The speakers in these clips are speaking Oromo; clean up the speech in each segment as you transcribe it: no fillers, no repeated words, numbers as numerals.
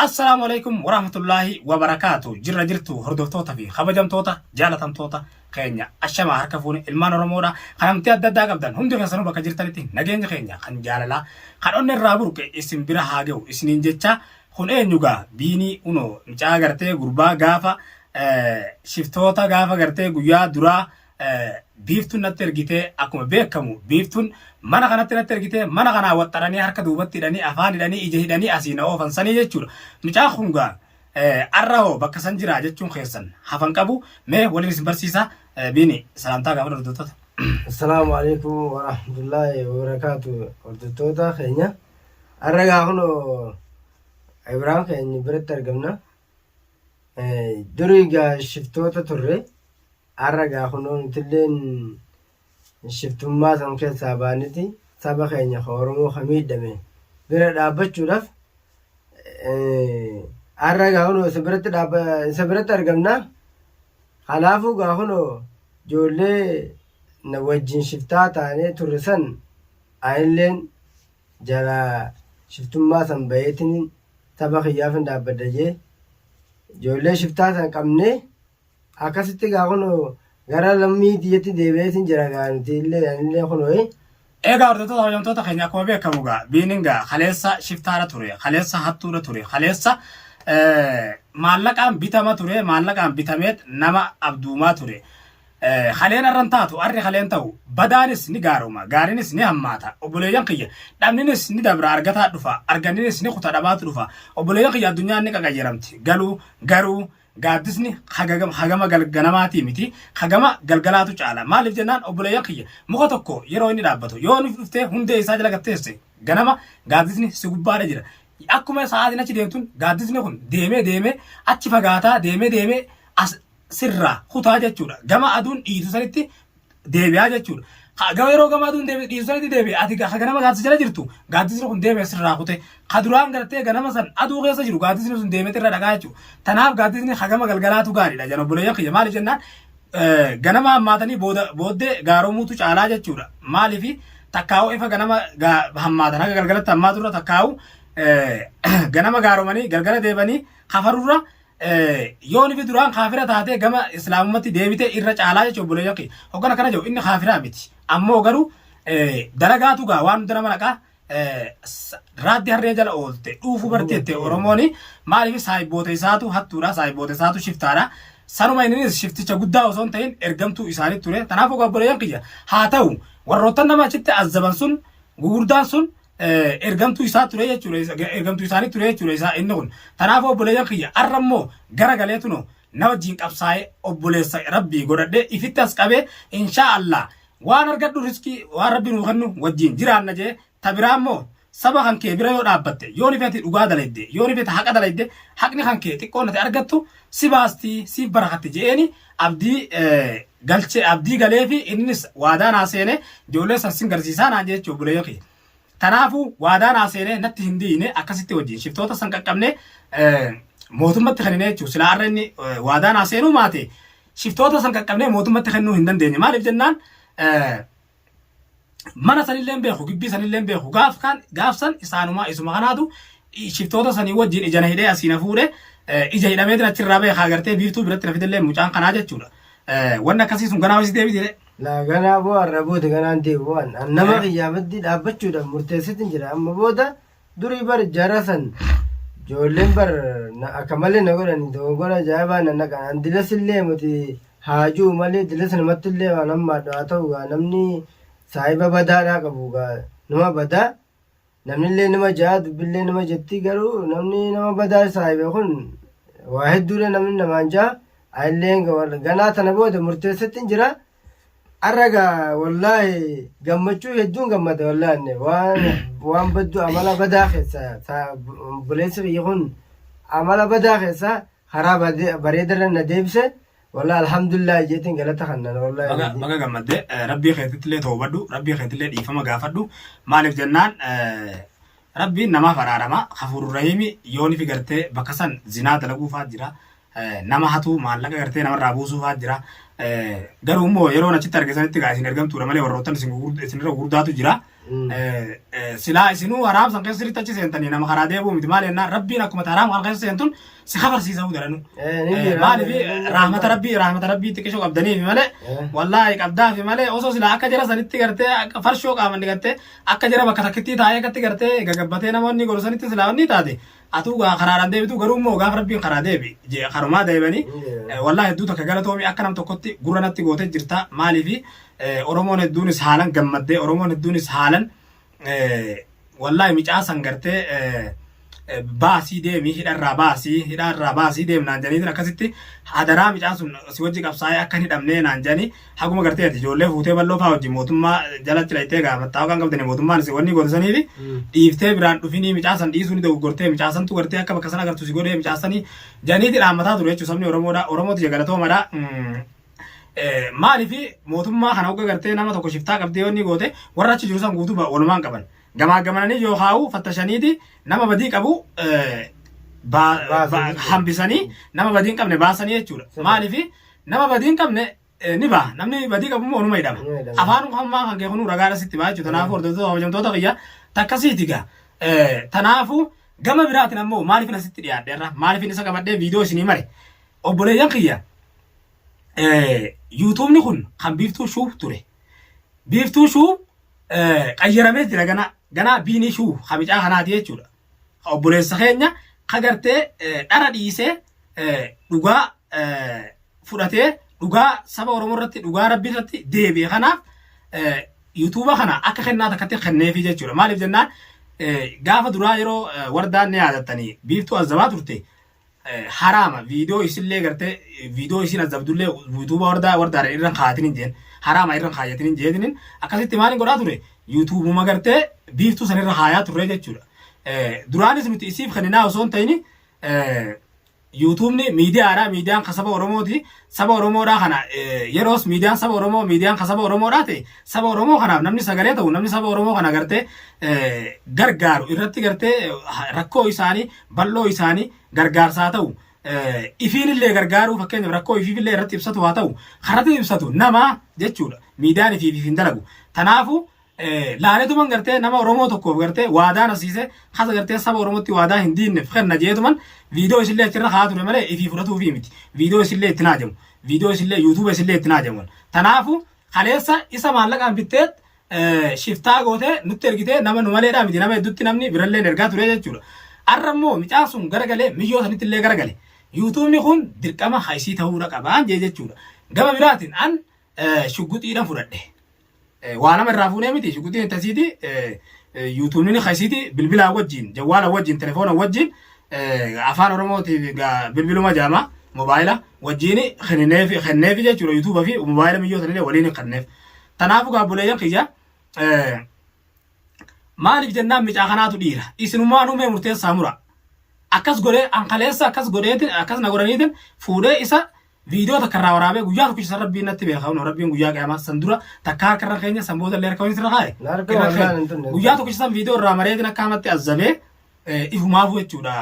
السلام عليكم ورحمة الله وبركاته. جرتو هردوتوتا في خبجم توتا جالتم توتا خينيا الشما هركفوني المان رمورا خنمتي أددا قبدان هم دي خسنو بك جرتنتي نجين خينيا خن جاللا خن الرابور اسم برا هاجو اسنين جتشا خن نيوغا بيني أنو نجا غرتي غربا غافا شفتوتا غافا غرتي غويا درا بيفتون نترجيته أكمل بيكمو بيفتون mana kanatti natti ergite mana kana wattaranii harka duubatti hidhanii afaan hidhanii ija hidhanii asiin oofan sanii jechuudha. Mucaa hungaa arrahoo bakka san jira jechuun keessan hafan qabu mee waliin isin barsiisa biini salaamtaa gaafa hordoftoota. Assalaamu alaykum wa rahmatullahi wa barakatuh. Hordoftoota keenya arra gaafno Ibrahim keenya biratti argamna. Durii gaa shiftoota turre arra gaafno nutilleen shiftummaa san keessaa baaniti saba keenya Oromoo miidhame bira dhaabbachuudhaaf arra gaafno isa biratti argamna. Kanaafuu gaafno ijoollee na wajjin shiftaa taanee turre san anilleen jala shiftummaa san bayeetiin saba kiyyaaf hin dhaabbadha jee ijoollee shiftaa san qabnee akkasitti gaafno gara lammii diyyatti deebi'eetiin jira gaanti illee anillee kunoo egaa hordoftoota hojjamtoota keenya akkuma beekamu gaa biiningaa kaleessa shiftaara ture kaleessa hattuudha ture kaleessa maallaqaan bitama ture maallaqaan bitameet nama abduumaa ture haleen arran taatu arri haleen ta'u badaanis ni gaaruma gaariinis ni hammaata obboleeyyan kiyya dhabninis ni dabra argataa dhufa arganinis ni kuta dhabaatu dhufa obboleeyyan kiyya addunyaan ni qaqayyaramti garuu gaaddisni hagama galganamaati miti hagama galgalaatu caala maaliif jennaan obboleeyyan kiyya muka tokko yeroo inni dhaabbatu yoo inni dhuftee hundee isaa jala gatteesse ganama gaaddisni si gubbaadha jira akkuma sa'aatiin achi deemtuun gaaddisni kun deemee achi fagaataa deemee as sirraa kutaa jechuudha gama aduun dhiitu sanitti deebi'aa jechuudha gama yeroo gama aduun dhiitu sanitti deebi'e ati ganama gaaddisa jala jirtu gaaddisni kun deemee sirraa kute kaduraan gartee ganama san aduu keessa jiru gaaddisni sun deemee irra dhagaa jechuudha tanaaf gaaddisni hagama galgalaatu gaariidha jan obboleeyyan kiyya maaliif jennaan ganama hammaatanii booddee gaaroomuutu caalaa jechuudha maaliif takkaa'u ifa ganama hammaatan haga galgalatti hammaaturra takkaa'u ganama gaaromanii galgala deebanii kafarurra yoon fi duraan kaafira taatee gama islaamummaatti deebite irra caalaa jechuudha obboleeyyan kiyya hoggana kana jiru inni kaafiraa miti ammoo garuu dalagaatu gaa waan nama naqaa raaddi harree jala oolte dhuufuu barteette Oromooni maaliif saayiboota isaatu hattuudha saayiboota isaatu shiftaadha sanuma innis shifticha guddaa osoo hin ta'in ergamtuu isaanii ture tanaaf obboleeyyan kiyya haa ta'u warroottan nama achitti azzaban sun gugurdaan sun ergamtuu isaa ture jechuudha ergamtuu isaanii ture jechuudha isaa inni kun tanaaf obboleeyyan kiyya arra immoo gara galeetuno na wajjin qabsaa'ee obboleessa rabbii godhadhee ifitti as qabee inshaa Allah waan argadhu riskii waan rabbi nuu kennu wajjin jiraanna jee tabiraa immoo saba kan kee bira yoo dhaabbatte yoo nifeeti dhugaa dalayde yoo nifeeti haqa dalayde haqni kan kee xiqqoon ati argattu si baastii siif barakatti jeeni abdii galchee abdii galee fi innis waadaan haaseene ijoollee san sin garsiisaa naan jechuu obboleeyyan kiyya tanaafu waadaan haaseene natti hin diine akkasitti wajjin shiftoota san qaqqabne mootummatti kennine jechuudha silaa arra inni waadaan haaseenuu maate shiftoota san qaqqabne mootummatti kennuu hin dandeenye maaliif jennaan mana sanillee beeku gibbii sanillee beeku gaaf san isuma kanaatu shiftoota sanii wajjin ijana hidhee asiina fuudhe ija hidhameetiin achirraa beekaa gartee biiftuu biratti rafidillee mucaan kanaa jechuudha wanni akkasii sun ganaa wasi deebitee la ganaa boo arra booda ganaan deebi'uun nama qiyyaafatti dhaabbachuudhaaf murteessitti jira amma booda durii bar jarasan ijoolleen bar akka malee na godhani dogora ajaa'ibaa na naqan dilasillee muti haajuu malee dilas namattillee waan hammaadha haa ta'u gaa namni saahiba badaadhaa qabu gaa nama badaa namnillee nama ja'a dubbillee nama jetti garuu namni nama badaa saahiba kun waa hedduudha namni namaan ja'a ayilleen ganaa tana booda murteessitti jira arraga wallahi gammachuu hedduun gammada wallahi waan baddu amala badaa keessa buleessi biyya kun amala badaa keessa karaa bareedarra na deebise والله الحمد لله جيتين قالتها خنان والله بقى جمد ربي خيتت لي توبدو ربي خيتت لي ديفما غافدو مالف جنان ربي نما فرارما غفور الرحيم يوني في غرتي بكسن زنا دلغو فاجرا نما هاتو مالك غرتي نما رابوسو فاجرا غرومو يرو نچ ترگسن تي گاسين ارگم تورا ملي وروتن سين غرداتو جرا سلا إسنو حرام سان كيس ريتا تشي سنتني نما خرادة بو متمال إن ربي نكمة حرام كان كيس سنتون سخبر سيسا ودرنو مال في رحمة ربي تكشوا قبضني في ماله والله قبضا في ماله أوسو سلا أكجرا سنتي کرتے فرشو كامن کرتے أكجرا بكتكتي تايا کرتے کرتے گگبتے نموني گورسنتي سلا وني تادي أتو خراران دي بتو غروم مو غاف ربي خرادة بي جي خرما ده بني والله دو تكجرا أكنم تكتي غورناتي غوتة جرتا مال في أورومون الدونس حالن جمدة أورومون الدونس حالن والله ميجاسن کرتے باسي ده مي هيدا راباسي ده من عندني ده كاسيتي هذا ميجاسن سوجي كابساي أكني دمني نانجاني حكومة کرتے تجولة فوتة بالله فاوجي موتما جالت چلايته غا متاو كان قبضني موتما نسيوني قرصني دي ديفته بران دفيني ميجاسن ديسوني ده قرته ميجاسن تو کرتے أكا بكسنا کرتو سيقوله ميجاسني جاني دي رامتا دوره چوسمني أورومو تجارتو مرا maalifi mootummaa kana hogga gartee nama tokko shiftaa qabdee wanni goote warra achi jiru san guutuu walumaan qaban gamaa gamananii yoo haa'u fattashaniiti nama badii qabu hambisanii nama badii hin qabne baasanii jechuudha maalifi nama badii hin qabne ni baa namni badii qabu immoo onuma hidhama afaan hammaa kan keekunu ragaadha sitti baa jechuudha tanaafu hordoftoota hojjamtoota kiyya takkasiiti gaa tanaafu gama biraatiin ammoo maaliifin asitti dhiyaadheerra maaliifin isa qabadhee viidiyoo isinii mare obboleeyyan kiyya يوتيوب نكون خم بيفتو شوف تري بيفتو شوف قيرمت جنا بيني شوف خبيج أنا ديه جورا أو بوليس خيرنا خجرته أنا ديسه لغا فرته لغا سبا ورمرت لغا ربي رت ديبي خنا يوتيوب خنا أكخنا تكتي خنّي في جورا ما لي جنا قاف درا يرو وردان نيا تاني بيفتو الزبات رتي حرام فيديو يسلي کرتے فيديو يسين الزبدولة يوتيوب وردا إيران خاتين جين حرام إيران خايتين جيدين أكاسي تمارين قرأ توري يوتيوب ما کرتے بيفتو سنير خايا توري جتشورا دراني سميت إسيف خنينا وصون تاني يوتيوب ني ميديان خسبا ورمو دي سبا ورمو را خنا يروس ميديان سبا ورمو ميديان خسبا ورمو راتي سبا ورمو خنا نمني سغالي تو نمني سبا ورمو خنا کرتے غرغارو إرتي کرتے ركو إساني بلو إساني gargaarsaa ta'u ifiin illee gargaaruu fakkeenya rakkoo ifiif illee irratti ibsatu haa ta'u karratti ibsatu nama jechuudha miidiyaan ifiif hin dalagu tanaafu laanetuman gartee nama oromoo tokkoof gartee waadaan asiise hasa gartee saba oromootti waadaa hin diinneef kenna jeetuman viidiyoo isillee achirra haa ture malee ifii fudhatuufii miti viidiyoo isillee itti naajamu viidiyoo isillee yuutuuba isillee itti naajamu tanaafu kaleessa isa maallaqaan bitteet shiftaa gootee nutti ergitee nama nu maleedhaa miti nama hedduutti namni birallee ergaa ture jechuudha arrammoo micaasun garagalee miyyoo sanitti illee garagale yuutuubni kun dirqama haysii ta'uu qabaan jechuudha gama biraatiin an shugguxiidhaan fudhadhe waa nama irraa fuunee miti shugguxiin tasiiti yuutuubni haysiiti bilbilaa wajjin jawwaala wajjin telefoona wajjin afaan oromootiif bilbiluma jaama mobaayila wajjin kenneefi jechuudha yuutuuba fi mobaayila miyyoo sanillee waliin kenneef tanaafu gaabboleeyyan kiyya maaliif jennaan micaa kanaatu dhiira isinummaan humee murteessaa mura akkas godhee anqaleessa akkas godheetin akkas na godhaniitin fuudhee isa viidiyoo takka irraa waraabee guyyaa tokko isa rabbiin natti beekamu rabbiin guyyaa qiyaamaa san dura takka harkarra keenya san booda illee harka irra kaa'e guyyaa tokko san viidiyoo irraa mareetin akka amatti azzabee ifumaafu jechuudha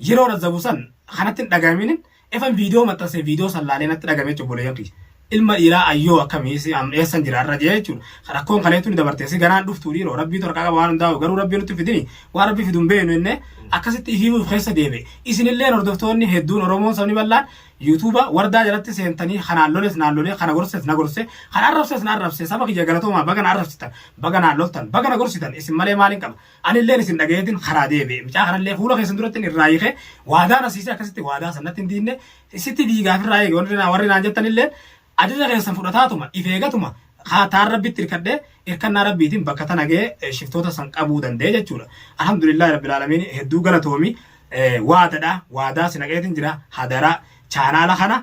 yeroo azzabu san kanatti hin dhagaaminin efan viidiyoo maxxansee viidiyoo san laalee natti dhagame jechuudha boleeyyan kiyya ilma dhiiraa ayyoo akkamiisi eessan jiraarra jee jechuudha rakkoon kaleetu ni dabarteessi ganaan dhuftuu dhiiroo rabbii torqaa qaba waan hundaa'u garuu rabbii nutti fidini waan rabbii fiduun beenu inni akkasitti ifiifuuf keessa deebe isinillee hordoftoonni hedduun oromoon sabni bal'aan yuutuuba wardaa jalatti seentanii kanaan loles naan lolee kana gorses na gorse kana arrabses na arrabse saba kiyya galatoomaa baga na arrabsitan baga naan loltan baga na gorsitan isin malee maaliin qaba anilleen isin dhagayeetin karaa deebe micaa kanallee fuula keessan duratti irraa hiike waadaan asiisee akkasitti waadaa sanatti hin diinne sitti diigaaf irraa eege warri naan jettanillee ajaja keessan fudhataatuma ifeegatuma haataan rabbitti hirkadhee hirkannaa rabbiitiin bakka tanagee shiftoota san qabuu danda'e jechuudha alhamdulillahi rabbil aalamiin hedduu galatoomi waadadha waadaa sinaqeetin jira hadaraa chaanaala kana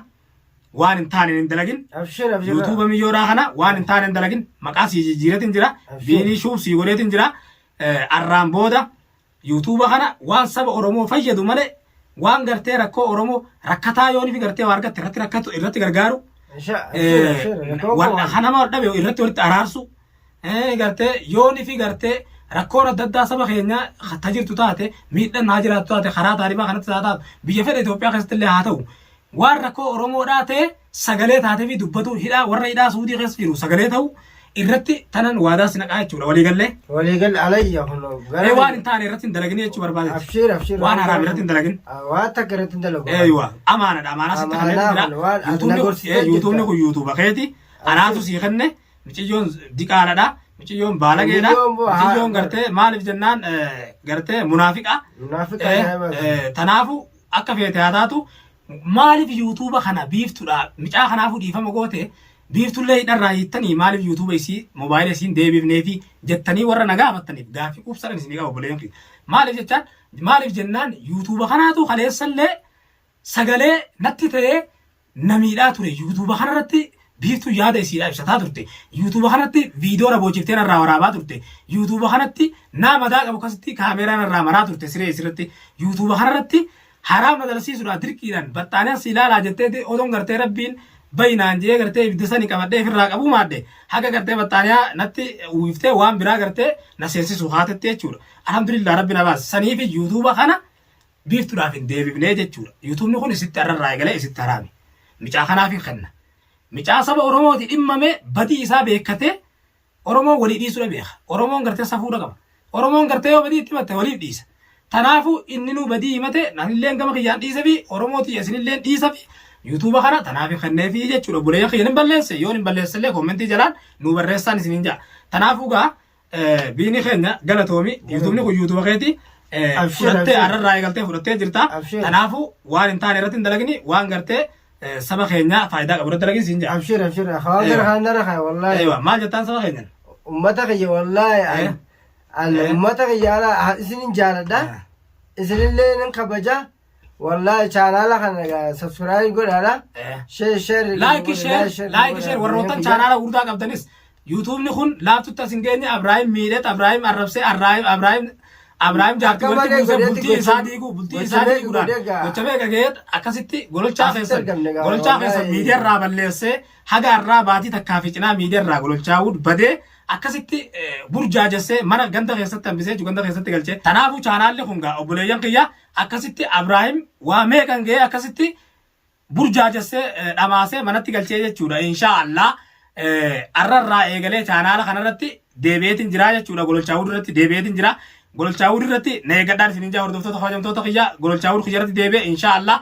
waan hin taane hin dalagin yuutuuba miyyoodhaa kana waan hin taane hin dalagin maqaa sii jijjiiretin jira biinii shuub sii godheetin jira arraan booda yuutuuba kana waan saba oromoo fayyadu malee waan gartee rakkoo oromoo rakkataa yoonii fi gartee waan argatte irratti rakkatu irratti gargaaru hanama dhabe irratti walitti araarsu gartee yoonii fi gartee rakkoon adda addaa saba keenya tajirtu taate miidhaan haa jiraattu taate karaa taaribaa kanatti taatu biyya fedha Itoophiyaa keessatti illee haa ta'u waan rakkoo oromoodhaa ta'e sagalee taatee fi dubbatu hidhaa warra hidhaa suudii keessa jiru sagalee ta'u irratti tanan waadaa sinaqaa jechuudha walii gallee. Walii gal alayya kuno. Waan hin taane irratti hin dalagin jechuu barbaade. Abshir abshir. Waan haraam irratti hin dalagin. Waan takka irratti hin dalagu. Eeywa amaanadha amaanaa sitti kanneen jira. Yuutuubni kun yuutuuba keeti. Anaatu sii kenne miciyyoon diqaaladha. Miciyyoon baalageedha. Miciyyoon gartee maaliif jennaan gartee munaafiqa. Tanaafu akka feete haa taatu maaliif yuutuuba kana biiftuudha. Micaa kanaafuu dhiifama goote. Biiftullee hidharraa hiittanii maaliif yuutuuba isii moobaayila isiin deebiifnee fi jettanii warra nagaa amattaniif gaaffii qubsaran isinii qaba obboleeyyan. Maaliif jennaan yuutuuba kanaatu kaleessallee sagalee natti ta'ee namiidhaa ture. Yuutuuba kanarratti biiftuu yaada isiidhaa ibsataa turte. Yuutuuba kanatti viidiyoo rabochiftee narraa waraabaa turte. Yuutuuba kanatti madaa qabu akkasitti kaameeraa narraa maraa turte siree isirratti. Yuutuuba kanarratti haraam nadarsiisuudhaan dirqiidhaan baxxaanee si ilaalaa jettee odoon gartee rabbiin bainaan jee gartee ibidda sanii qabadhee ofirraa qabuu maadde haga gartee baxxaaniyaa natti uwwiftee waan biraa gartee na seensisu haatetti jechuudha. Alhamdulillah rabbi na baase saniif yuutuuba kana biiftuudhaaf hin deebifnee jechuudha. Yuutuubni kun isitti arrarraa eegalee isitti haraami. Micaa kanaaf hin kenna. Micaa saba Oromooti dhimmame badii isaa beekkatee Oromoon walii dhiisuudha beeka. Oromoon gartee safuudha qaba. Oromoon gartee yoo badii itti himatte waliif dhiisa. Tanaafuu inni nu badii himate nanillee gama kiyyaan dhiisa fi Oromooti isinillee dhiisa fi yuutuuba kana tanaaf kennee fi jechuudha. Bulee kiyyan hin balleesse yoo hin balleessellee koomentii jalaan nu barreessaan isiniin jaa. Tanaafuu gaa biini keenya galatoomi yuutuubni kun yuutuuba keeti fudhattee arrarraa eegaltee fudhattee jirta. Tanaafuu waan hin taane irratti hin dalagini waan gartee saba keenya faayidaa qabu irratti dalagin siin jaa. Abshir abshir khawaadir khaanara khaa wallahi. Maal jettaan saba keenyan? Ummata kiyya wallahi ummata kiyya ala isinin jaaladha. Isinillee nan kabaja. والله channel kana subscribe godhaadha share like share warroottan channel guddaa qabdanis YouTube ni kun laaptopta isin geenye Abraahim Miidhat Abraahim Arrabsee Abraahim jaartii walitti buusee bultii isaa diiguudhaan gochamee gageet akkasitti gololchaa keessan miidiyaa irraa balleessee haga irraa baatii takkaa fi cinaa miidiyaa irraa gololchaa badee akkasitti burjaajessee mana ganda keessatti hambisee ganda keessatti galchee. Tanaafuu chaanaalli kun gaa obboleeyyan kiyya akkasitti Abraahim waa meeqan ga'ee akkasitti burjaajessee dhamaasee manatti galchee jechuudha. Inshaallah arrarraa eegalee chaanaala kanarratti deebi'eetiin jira jechuudha. Gololchaawud irratti deebi'eetiin jira. Gololchaawud irratti na eeggadhaan isiniin jaa hordoftoota kabajamtoota kiyya gololchaawud kiyya irratti deebi'e inshaallah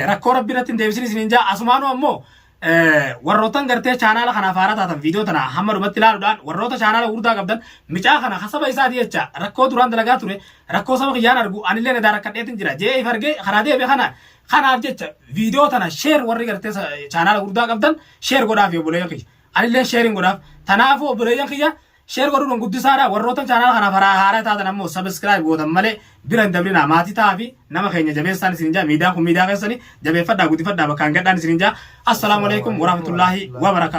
rakkoo rabbi irratti hin deebisin isiniin jaa asumaanuu ammoo warroottan gartee chaanaala kana faara taatan viidiyoo tana hamma dhumatti ilaaluudhaan warroota chaanaala guddaa qabdan micaa kana hasaba isaati jecha rakkoo duraan dalagaa ture rakkoo saba kiyyaan argu anillee na daarakkadheetin jira jee if argee karaa deebi'e kanaaf jecha viidiyoo tana sheer warri gartee chaanaala guddaa qabdan sheer godhaaf obboleeyyan kiyya anillee sheeriin godhaaf tanaafuu obboleeyyan kiyya sheer godhuudhaan guddisaadha warroottan chaanaala kana faara taatan ammoo sabiskiraayib gootan malee bira hin dabrina maatii ta'aa fi nama keenya jabeessaan isin jaa miidiyaan kun miidiyaa keessanii jabeeffadhaa guddifadhaa bakkaan gadhaan isin jaa. Assalaamu alaikum warahmatullaahi wabarakaatuh.